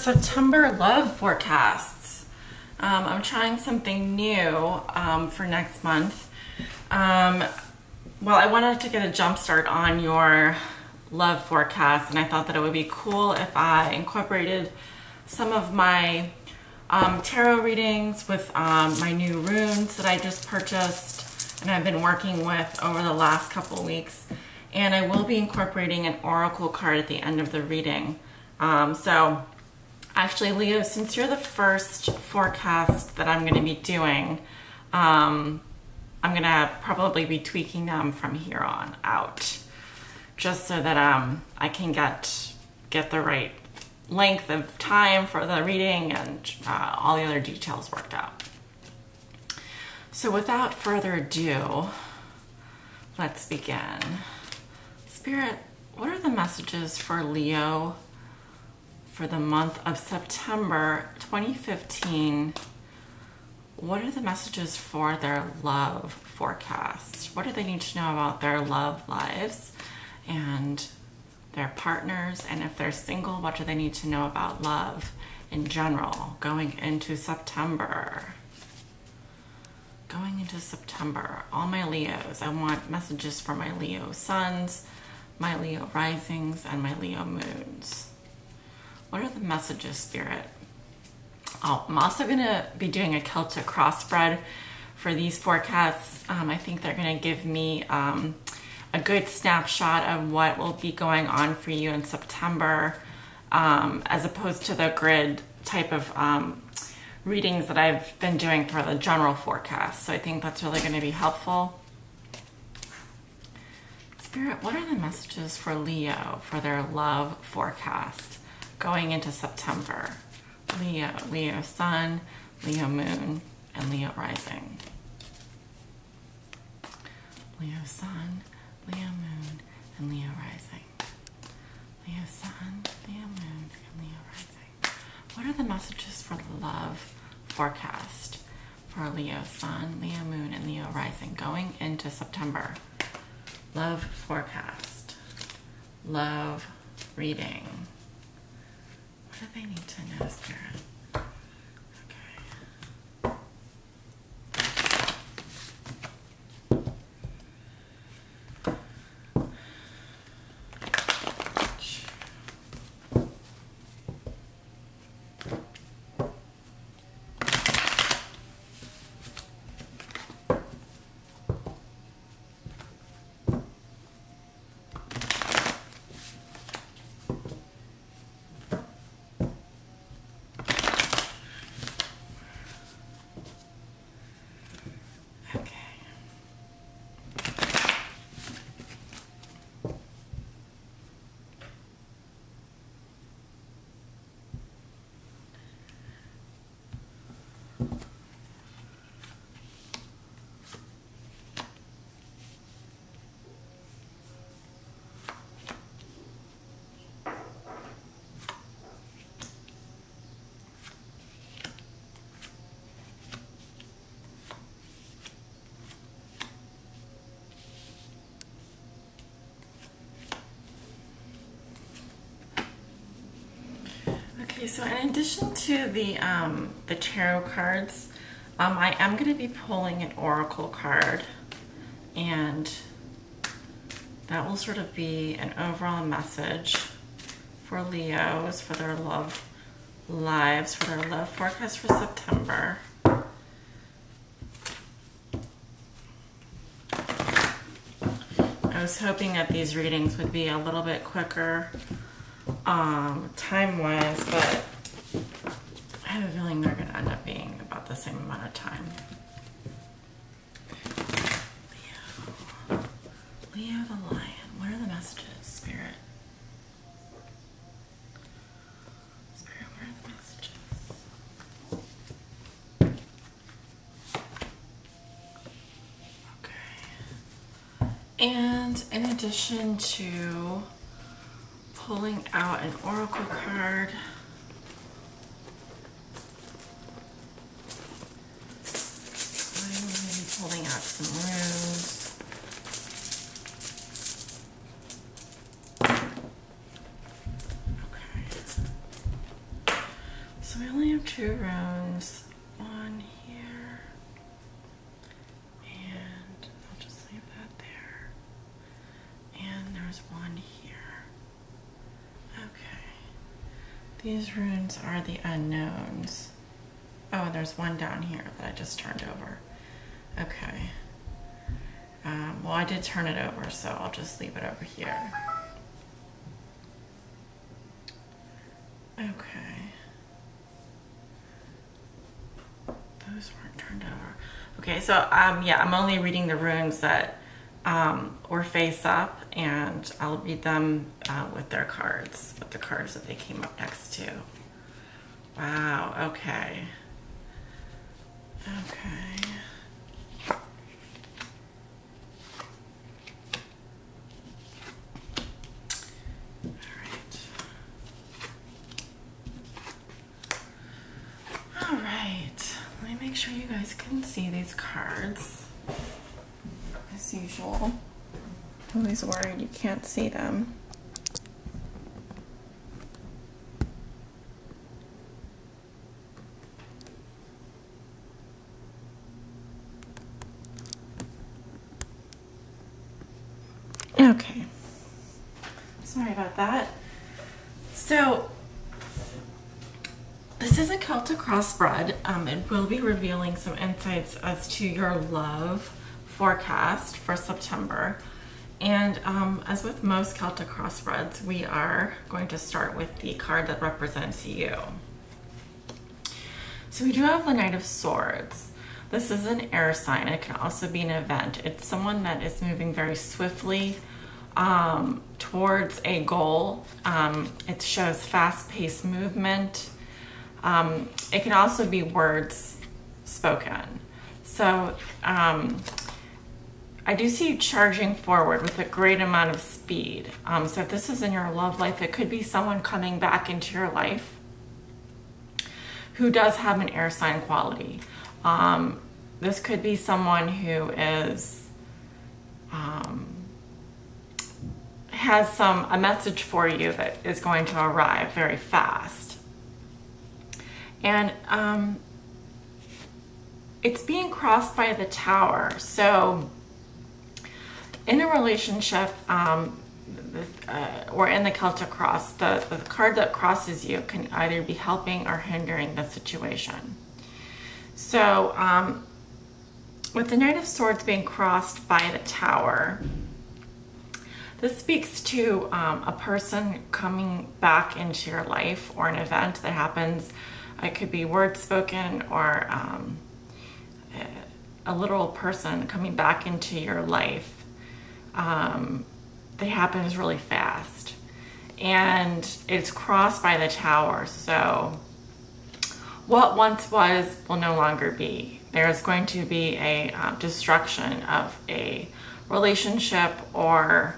September love forecasts. I'm trying something new for next month. Well, I wanted to get a jump start on your love forecast, and I thought that it would be cool if I incorporated some of my tarot readings with my new runes that I just purchased and I've been working with over the last couple weeks. And I will be incorporating an oracle card at the end of the reading. So actually, Leo, since you're the first forecast that I'm going to be doing, I'm going to probably be tweaking them from here on out, just so that I can get the right length of time for the reading and all the other details worked out. So without further ado, let's begin. Spirit, what are the messages for Leo for the month of September 2015? What are the messages for their love forecast? What do they need to know about their love lives and their partners? And if they're single, what do they need to know about love in general going into September? Going into September, all my Leos, I want messages for my Leo suns, my Leo risings, and my Leo moons. What are the messages, Spirit? Oh, I'm also going to be doing a Celtic crossbreed for these forecasts. I think they're going to give me a good snapshot of what will be going on for you in September, as opposed to the grid type of readings that I've been doing for the general forecast. So I think that's really going to be helpful. Spirit, what are the messages for Leo for their love forecast going into September? Leo, Leo sun, Leo moon, and Leo rising. Leo sun, Leo moon, and Leo rising. Leo sun, Leo moon, and Leo rising. What are the messages for the love forecast for Leo sun, Leo moon, and Leo rising going into September? Love forecast, love reading. What do they need to know, Spirit? Okay, so in addition to the tarot cards, I am going to be pulling an oracle card, and that will sort of be an overall message for Leos, for their love lives, for their love forecast for September. I was hoping that these readings would be a little bit quicker time-wise, but I have a feeling they're going to end up being about the same amount of time. Leo the lion. What are the messages, Spirit? Spirit, what are the messages? Okay. And in addition to pulling out an oracle card, I'm going to be pulling out some runes. 2 runes, one here, and I'll just leave that there. And there's one here. Okay. These runes are the unknowns. Oh, and there's one down here that I just turned over. Okay. Well, I did turn it over, so I'll just leave it over here. Okay. Those weren't turned over. Okay, so yeah, I'm only reading the runes that were face up, and I'll read them with their cards, with the cards that they came up next to. Wow, okay. Okay. All right, let me make sure you guys can see these cards. As usual, always worried you can't see them. Okay, sorry about that. So this is a Celtic crossbred. It will be revealing some insights as to your love forecast for September. And as with most Celtic crossbreds, we are going to start with the card that represents you. So we do have the Knight of Swords. This is an air sign. It can also be an event. It's someone that is moving very swiftly towards a goal. It shows fast-paced movement. It can also be words spoken. So I do see you charging forward with a great amount of speed. So if this is in your love life, it could be someone coming back into your life who does have an air sign quality. This could be someone who is has a message for you that is going to arrive very fast. And it's being crossed by the Tower. So in a relationship or in the Celtic cross, the card that crosses you can either be helping or hindering the situation. So with the Knight of Swords being crossed by the Tower, this speaks to a person coming back into your life, or an event that happens. It could be words spoken, or a literal person coming back into your life that happens really fast. And it's crossed by the Tower. So what once was will no longer be. There's going to be a destruction of a relationship, or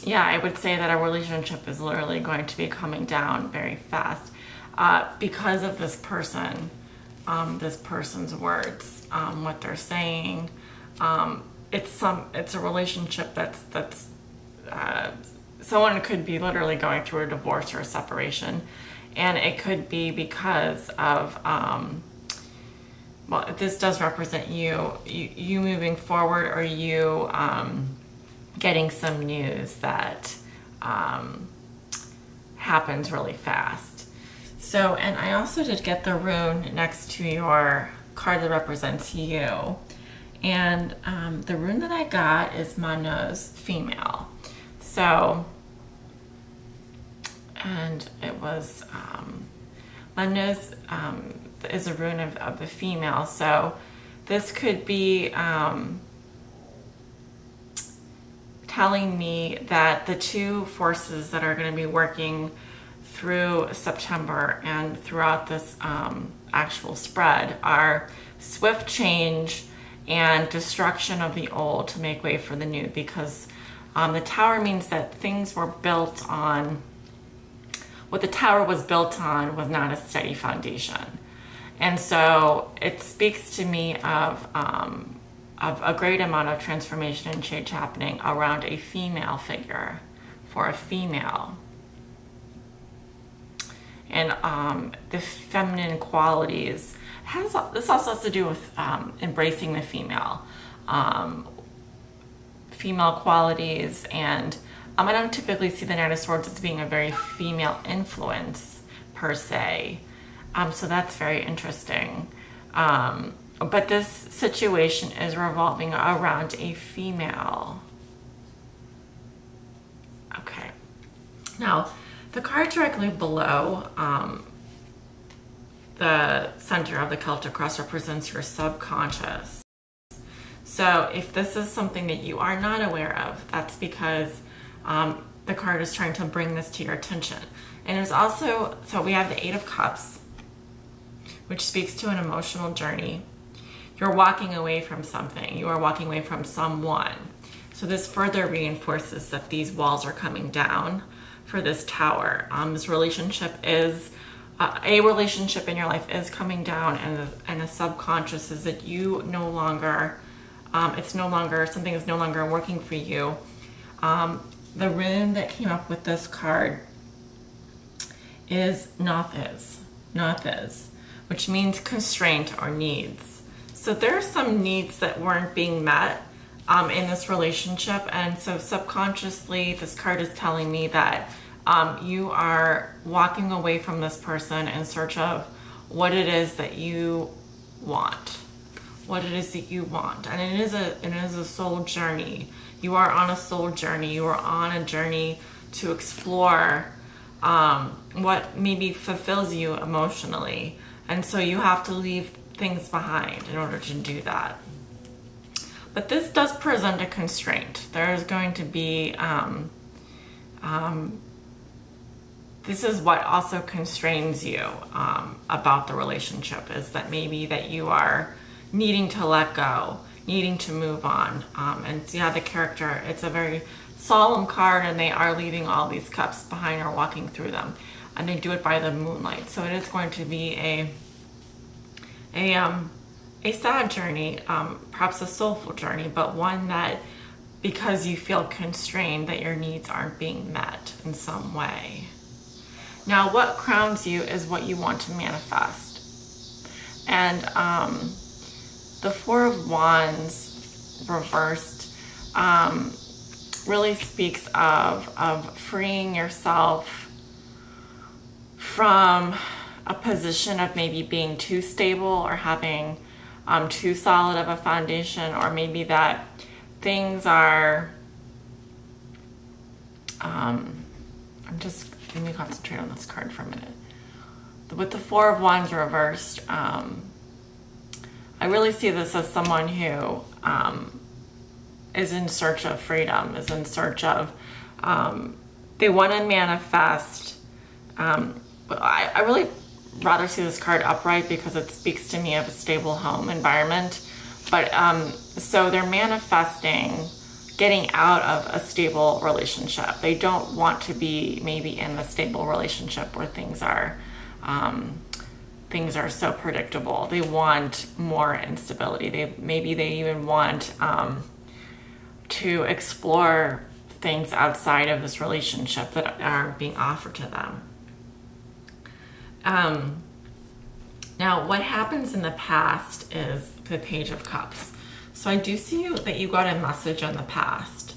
yeah, I would say that a relationship is literally going to be coming down very fast because of this person, this person's words, what they're saying. It's a relationship that's someone could be literally going through a divorce or a separation, and it could be because of well, this does represent you moving forward, or you getting some news that happens really fast. So, and I also did get the rune next to your card that represents you. And the rune that I got is Manos, female. So, and it was, Manos is a rune of the female. So this could be telling me that the two forces that are going to be working through September and throughout this actual spread are swift change and destruction of the old to make way for the new, because the Tower means that things were built on, what the Tower was built on was not a steady foundation. And so it speaks to me of a great amount of transformation and change happening around a female figure, for a female. and the feminine qualities. This also has to do with embracing the female qualities, and I don't typically see the Knight of Swords as being a very female influence per se, so that's very interesting. But this situation is revolving around a female. Okay. Now, the card directly below the center of the Celtic cross represents your subconscious. So if this is something that you are not aware of, that's because the card is trying to bring this to your attention. And there's also, so we have the Eight of Cups, which speaks to an emotional journey. You're walking away from something. You are walking away from someone. So this further reinforces that these walls are coming down for this Tower. This relationship is, a relationship in your life is coming down, and the subconscious is that you no longer, something is no longer working for you. The rune that came up with this card is Nothiz, which means constraint or needs. So there are some needs that weren't being met in this relationship, and so subconsciously this card is telling me that you are walking away from this person in search of what it is that you want. And it is a soul journey. You are on a soul journey. You are on a journey to explore what maybe fulfills you emotionally. And so you have to leave things behind in order to do that. But this does present a constraint. There is going to be, this is what also constrains you about the relationship, is that maybe that you are needing to let go, needing to move on. And see how the character, it's a very solemn card, and they are leaving all these cups behind or walking through them. And they do it by the moonlight. So it is going to be a sad journey, perhaps a soulful journey, but one that, because you feel constrained, that your needs aren't being met in some way. Now, what crowns you is what you want to manifest. And the Four of Wands reversed really speaks of freeing yourself from a position of maybe being too stable or having too solid of a foundation, or maybe that things are, let me concentrate on this card for a minute. With the Four of Wands reversed, I really see this as someone who is in search of freedom, is in search of, they want to manifest, but I really rather see this card upright because it speaks to me of a stable home environment. But so they're manifesting getting out of a stable relationship. They don't want to be maybe in a stable relationship where things are so predictable. They want more instability. Maybe they even want to explore things outside of this relationship that are being offered to them. Now, what happens in the past is the Page of Cups. So I do see that you got a message in the past.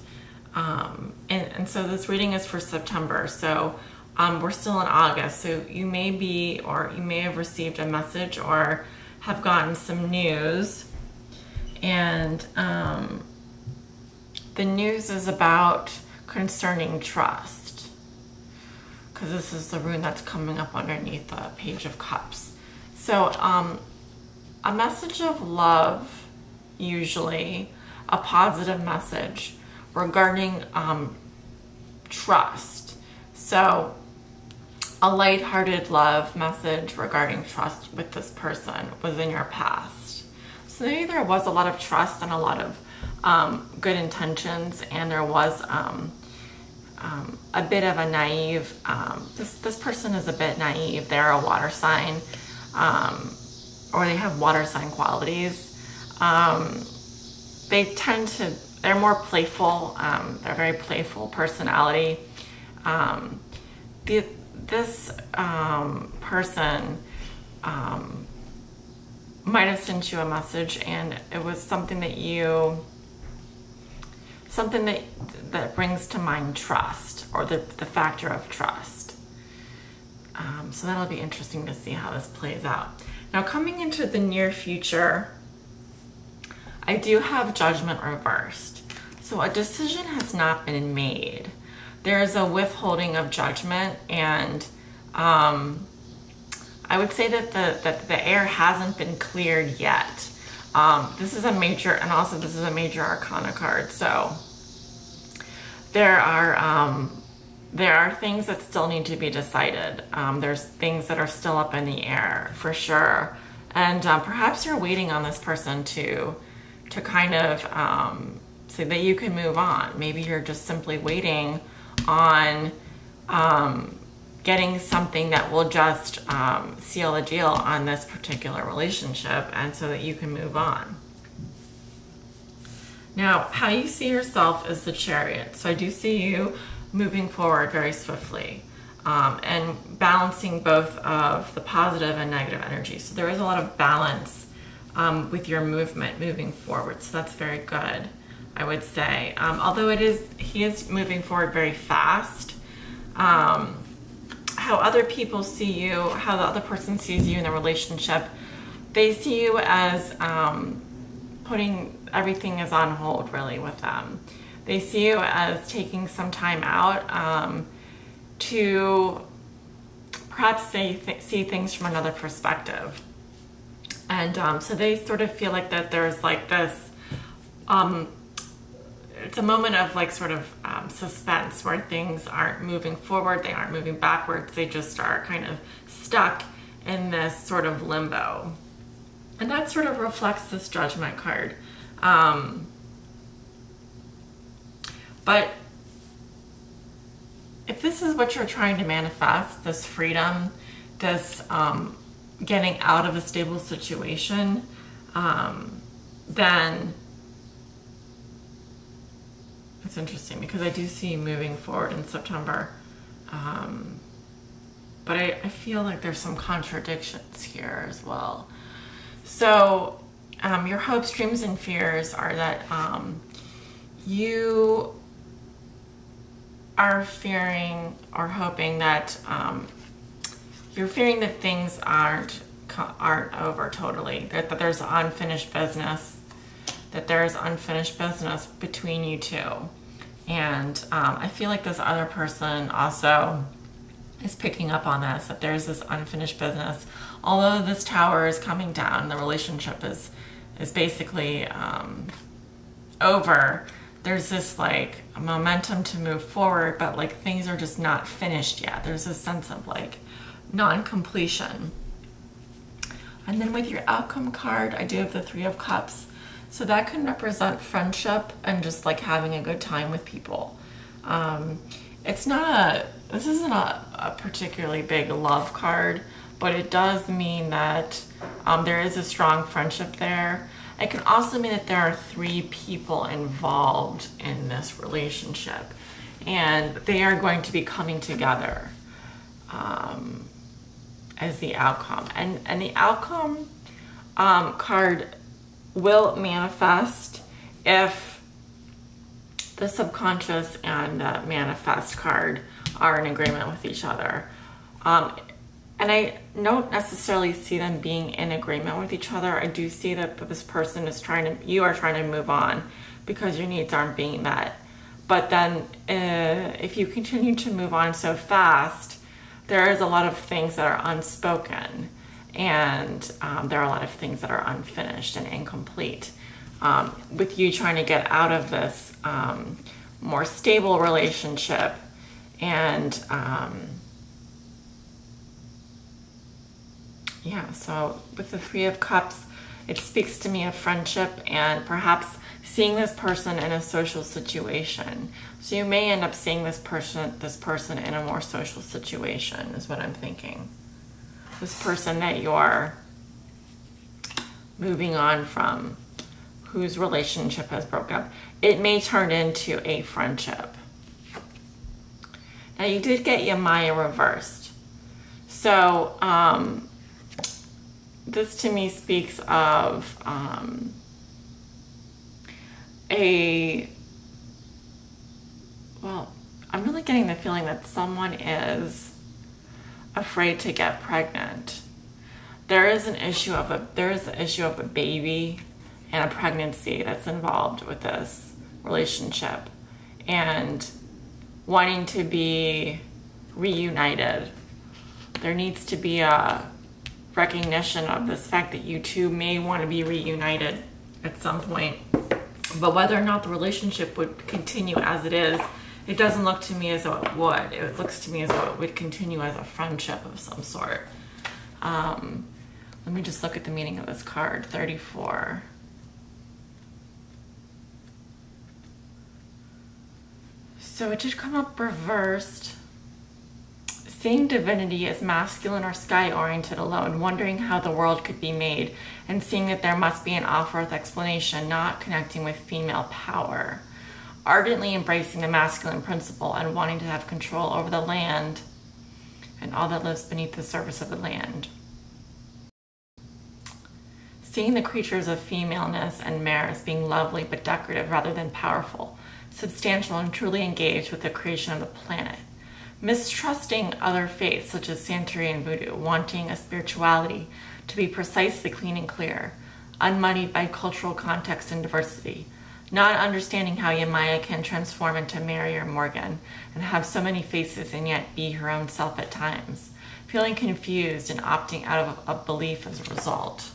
And so this reading is for September. So we're still in August. So you may be, or you may have received a message or have gotten some news. And the news is about concerning trust, because this is the rune that's coming up underneath the Page of Cups. So a message of love, usually a positive message regarding trust. So a lighthearted love message regarding trust with this person was in your past. So maybe there was a lot of trust and a lot of good intentions, and there was a bit of a naive, this person is a bit naive. They're a water sign, or they have water sign qualities. They're more playful. They're a very playful personality. this person might have sent you a message, and it was something that that brings to mind trust, or the factor of trust. So that'll be interesting to see how this plays out. Now, coming into the near future, I do have Judgment reversed. So a decision has not been made. There's a withholding of judgment, and I would say that the air hasn't been cleared yet. This is a major, and also this is a major arcana card. So there are things that still need to be decided. There's things that are still up in the air for sure, and perhaps you're waiting on this person to kind of so that you can move on. Maybe you're just simply waiting on getting something that will just seal the deal on this particular relationship, and so that you can move on. Now, how you see yourself is the Chariot. So I do see you moving forward very swiftly, and balancing both of the positive and negative energy. So there is a lot of balance with your movement moving forward. So that's very good, I would say. Although he is moving forward very fast. How other people see you, how the other person sees you in the relationship, they see you as putting everything is on hold, really, with them. They see you as taking some time out to perhaps see things from another perspective. And so they sort of feel like that there's like this, it's a moment of like sort of suspense, where things aren't moving forward, they aren't moving backwards, they just are kind of stuck in this sort of limbo. And that sort of reflects this Judgment card. But if this is what you're trying to manifest, this freedom, this getting out of a stable situation, then it's interesting, because I do see you moving forward in September. But I feel like there's some contradictions here as well. So your hopes, dreams, and fears are that you are fearing or hoping that you're fearing that things aren't over totally, that there's unfinished business, between you two. And I feel like this other person also is picking up on this, that there's this unfinished business. Although this tower is coming down, the relationship is basically over, there's this like momentum to move forward, but like things are just not finished yet. There's a sense of like non-completion. And then with your outcome card, I do have the Three of Cups. So that can represent friendship and just like having a good time with people. This isn't a particularly big love card, but it does mean that there is a strong friendship there. It can also mean that there are 3 people involved in this relationship, and they are going to be coming together as the outcome. And the outcome card will manifest if the subconscious and the manifest card are in agreement with each other. And I don't necessarily see them being in agreement with each other. I do see that this person is you are trying to move on because your needs aren't being met. But then if you continue to move on so fast, there is a lot of things that are unspoken, and there are a lot of things that are unfinished and incomplete. With you trying to get out of this more stable relationship, and yeah, so with the Three of Cups, it speaks to me of friendship and perhaps seeing this person in a social situation. So you may end up seeing this person in a more social situation, is what I'm thinking. This person that you're moving on from, whose relationship has broken up. It may turn into a friendship. Now you did get your Maya reversed. So this to me speaks of well, I'm really getting the feeling that someone is afraid to get pregnant. There is an issue of a baby and a pregnancy that's involved with this relationship, and wanting to be reunited. There needs to be a recognition of this fact that you two may want to be reunited at some point, but whether or not the relationship would continue as it is, it doesn't look to me as though it would. It looks to me as though it would continue as a friendship of some sort. Let me just look at the meaning of this card, 34. So it did come up reversed. Seeing divinity as masculine or sky-oriented alone, wondering how the world could be made, and seeing that there must be an off-earth explanation, not connecting with female power. Ardently embracing the masculine principle and wanting to have control over the land and all that lives beneath the surface of the land. Seeing the creatures of femaleness and mare as being lovely but decorative rather than powerful, substantial and truly engaged with the creation of the planet. Mistrusting other faiths such as Santeria and Voodoo, wanting a spirituality to be precisely clean and clear, unmuddied by cultural context and diversity, not understanding how Yemaya can transform into Mary or Morgan and have so many faces and yet be her own self at times, feeling confused and opting out of a belief as a result.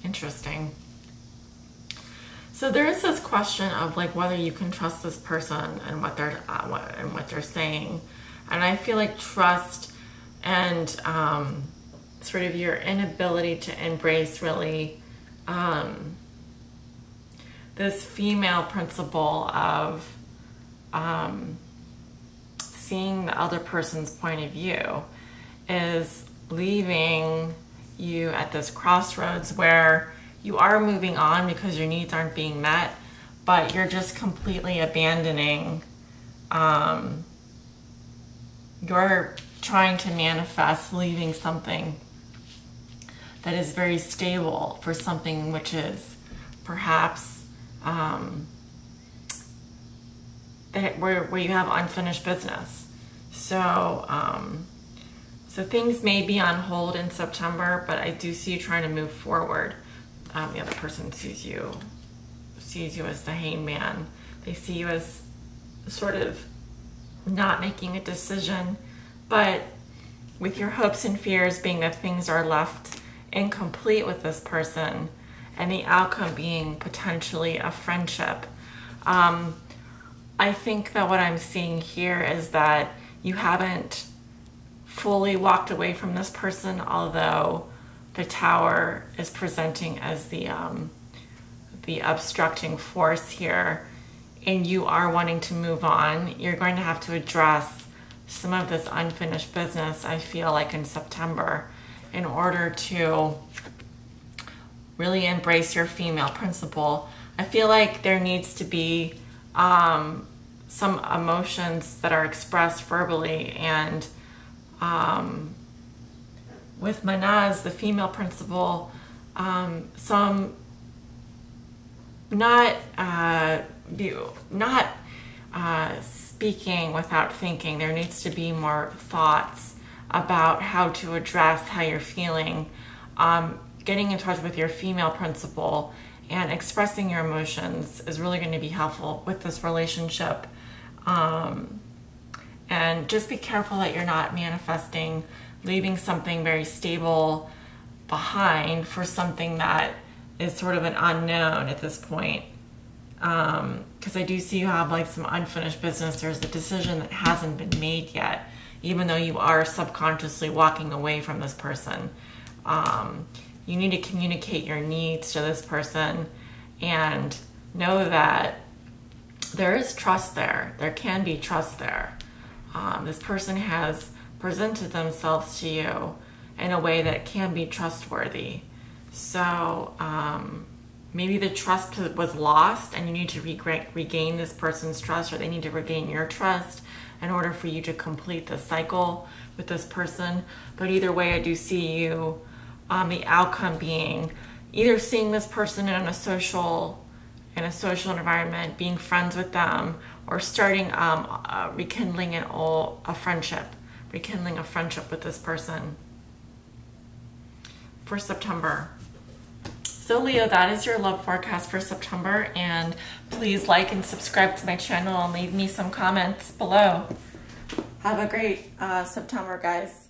Interesting. So there is this question of like whether you can trust this person and what they're saying, and I feel like trust and sort of your inability to embrace really this female principle of seeing the other person's point of view is leaving you at this crossroads where you are moving on because your needs aren't being met, but you're just completely abandoning, you're trying to manifest leaving something that is very stable for something which is perhaps where you have unfinished business. So so things may be on hold in September, but I do see you trying to move forward. The other person sees you as the hangman. They see you as sort of not making a decision, but with your hopes and fears being that things are left incomplete with this person and the outcome being potentially a friendship. I think that what I'm seeing here is that you haven't fully walked away from this person, although the Tower is presenting as the obstructing force here, and you are wanting to move on. You're going to have to address some of this unfinished business, I feel like, in September in order to really embrace your female principle. I feel like there needs to be some emotions that are expressed verbally, and with Manaz, the female principle, some not speaking without thinking. There needs to be more thoughts about how to address how you're feeling, getting in touch with your female principle and expressing your emotions is really going to be helpful with this relationship. And just be careful that you're not manifesting leaving something very stable behind for something that is sort of an unknown at this point. Because I do see you have like some unfinished business. There's a decision that hasn't been made yet, even though you are subconsciously walking away from this person. You need to communicate your needs to this person and know that there is trust there. There can be trust there. This person has presented themselves to you in a way that can be trustworthy. So maybe the trust was lost and you need to regain this person's trust, or they need to regain your trust in order for you to complete the cycle with this person. But either way, I do see you, the outcome being either seeing this person in a social environment, being friends with them, or starting rekindling a friendship with this person for September. So Leo, that is your love forecast for September, and please like and subscribe to my channel and leave me some comments below. Have a great September, guys.